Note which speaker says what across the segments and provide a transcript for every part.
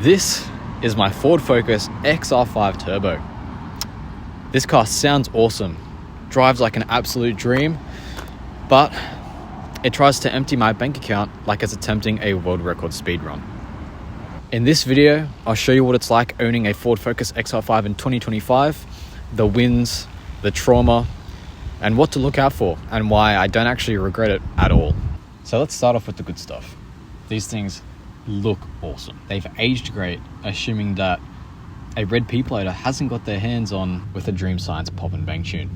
Speaker 1: This is my Ford Focus XR5 Turbo. This car sounds awesome, drives like an absolute dream, but it tries to empty my bank account like it's attempting a world record speed run. In this video, I'll show you what it's like owning a Ford Focus XR5 in 2025, the wins, the trauma, and what to look out for, and why I don't actually regret it at all. So let's start off with the good stuff. These things look awesome. They've aged great, assuming that a red P-plater hasn't got their hands on with a Dream Science pop and bang tune.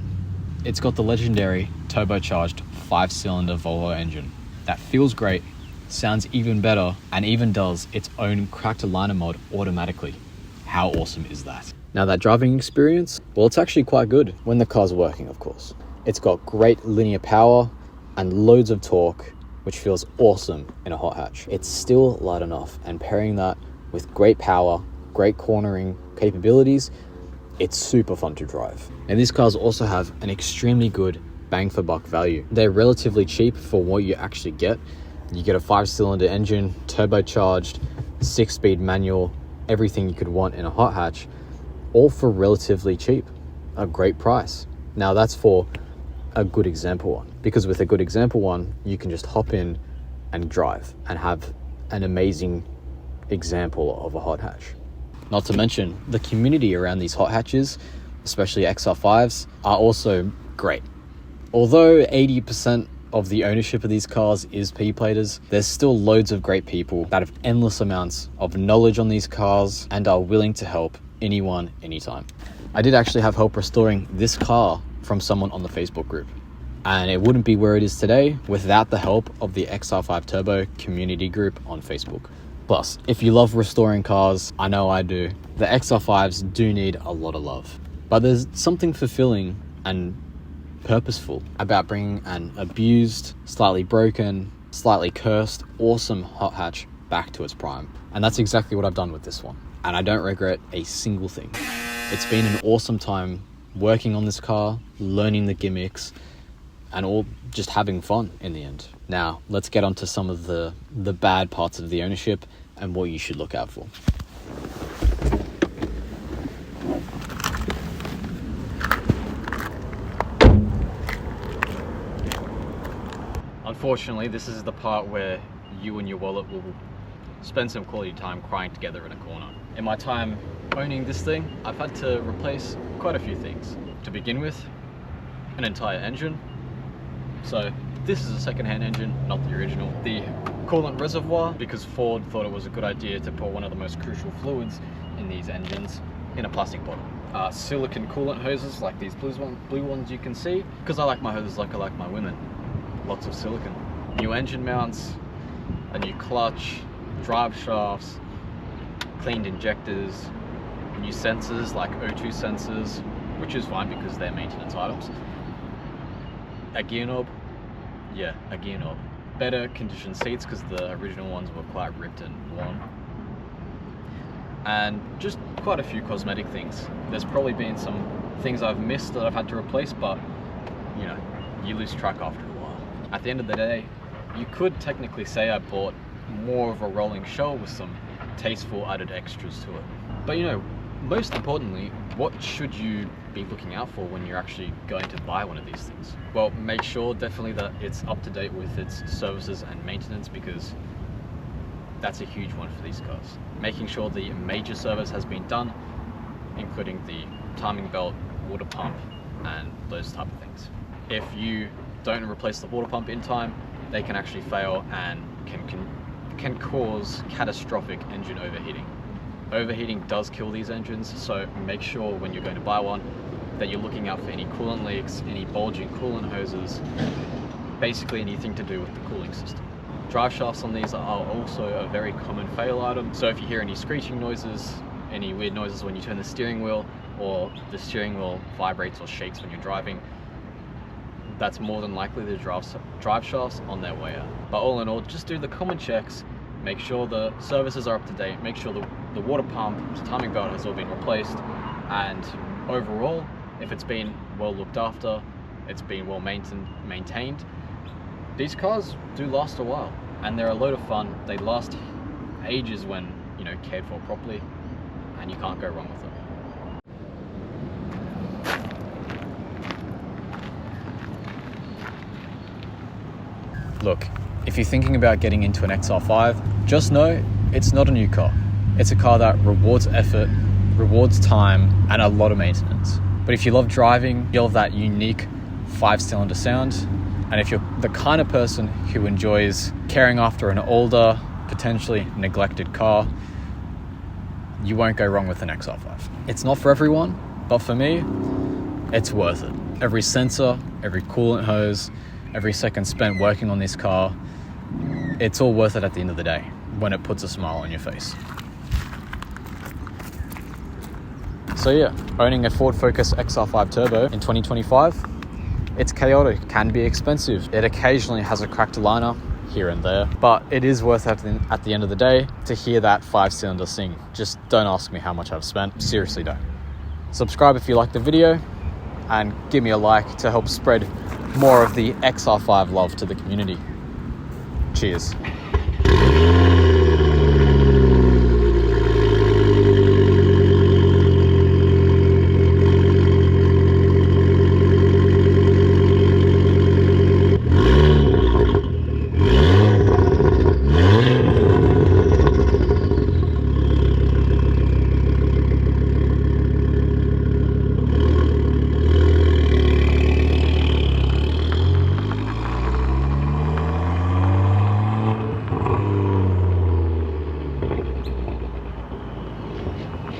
Speaker 1: It's got the legendary turbocharged 5-cylinder Volvo engine that feels great, sounds even better, and even does its own cracked aligner mod automatically. How awesome is that? Now that driving experience, well, it's actually quite good when the car's working, of course. It's got great linear power and loads of torque, which feels awesome in a hot hatch. It's still light enough, and pairing that with great power, great cornering capabilities, it's super fun to drive. And these cars also have an extremely good bang for buck value. They're relatively cheap for what you actually get. You get a 5-cylinder engine, turbocharged, 6-speed manual, everything you could want in a hot hatch, all for relatively cheap, a great price. Now that's for a good example one, because with a good example one, you can just hop in and drive and have an amazing example of a hot hatch. Not to mention, the community around these hot hatches, especially XR5s, are also great. Although 80% of the ownership of these cars is P-platers, there's still loads of great people that have endless amounts of knowledge on these cars and are willing to help anyone, anytime. I did actually have help restoring this car from someone on the Facebook group, and it wouldn't be where it is today without the help of the XR5 Turbo community group on Facebook. Plus, if you love restoring cars, I know I do, the XR5s do need a lot of love. But there's something fulfilling and purposeful about bringing an abused, slightly broken, slightly cursed, awesome hot hatch back to its prime. And that's exactly what I've done with this one. And I don't regret a single thing. It's been an awesome time working on this car, learning the gimmicks, and all just having fun in the end. Now, let's get on to some of the bad parts of the ownership and what you should look out for. Unfortunately, this is the part where you and your wallet will spend some quality time crying together in a corner. In my time owning this thing, I've had to replace quite a few things. To begin with, an entire engine. So this is a second-hand engine, not the original. The coolant reservoir, because Ford thought it was a good idea to put one of the most crucial fluids in these engines in a plastic bottle. Silicon coolant hoses like these blue ones you can see, because I like my hoses like I like my women. Lots of silicon. New engine mounts, a new clutch, drive shafts, cleaned injectors, new sensors like O2 sensors, which is fine because they're maintenance items. A gear knob, yeah, a gear knob. Better conditioned seats because the original ones were quite ripped and worn. And just quite a few cosmetic things. There's probably been some things I've missed that I've had to replace, but you know, you lose track after a while. At the end of the day, you could technically say I bought more of a rolling shell with some tasteful added extras to it. But you know, most importantly, what should you be looking out for when you're actually going to buy one of these things? Well, make sure definitely that it's up to date with its services and maintenance, because that's a huge one for these cars. Making sure the major service has been done, including the timing belt, water pump, and those type of things. If you don't replace the water pump in time, they can actually fail and can cause catastrophic engine overheating. Overheating does kill these engines, so make sure when you're going to buy one that you're looking out for any coolant leaks, any bulging coolant hoses, basically anything to do with the cooling system. Drive shafts on these are also a very common fail item, so if you hear any screeching noises, any weird noises when you turn the steering wheel, or the steering wheel vibrates or shakes when you're driving, that's more than likely the drive shafts on their way out. But all in all, just do the common checks, make sure the services are up to date, make sure the water pump, the timing belt has all been replaced, and overall, if it's been well looked after, it's been well maintained, these cars do last a while, and they're a load of fun. They last ages when cared for properly, and you can't go wrong with it. Look, if you're thinking about getting into an XR5, just know it's not a new car. It's a car that rewards effort, rewards time, and a lot of maintenance. But if you love driving, you love that unique 5-cylinder sound, and if you're the kind of person who enjoys caring after an older, potentially neglected car, you won't go wrong with an XR5. It's not for everyone, but for me, it's worth it. Every sensor, every coolant hose, every second spent working on this car, it's all worth it at the end of the day when it puts a smile on your face. So yeah, owning a Ford Focus XR5 Turbo in 2025, it's chaotic, can be expensive. It occasionally has a cracked liner here and there, but it is worth it at the end of the day to hear that 5-cylinder sing. Just don't ask me how much I've spent, seriously don't. Subscribe if you like the video, and give me a like to help spread more of the XR5 love to the community. Cheers.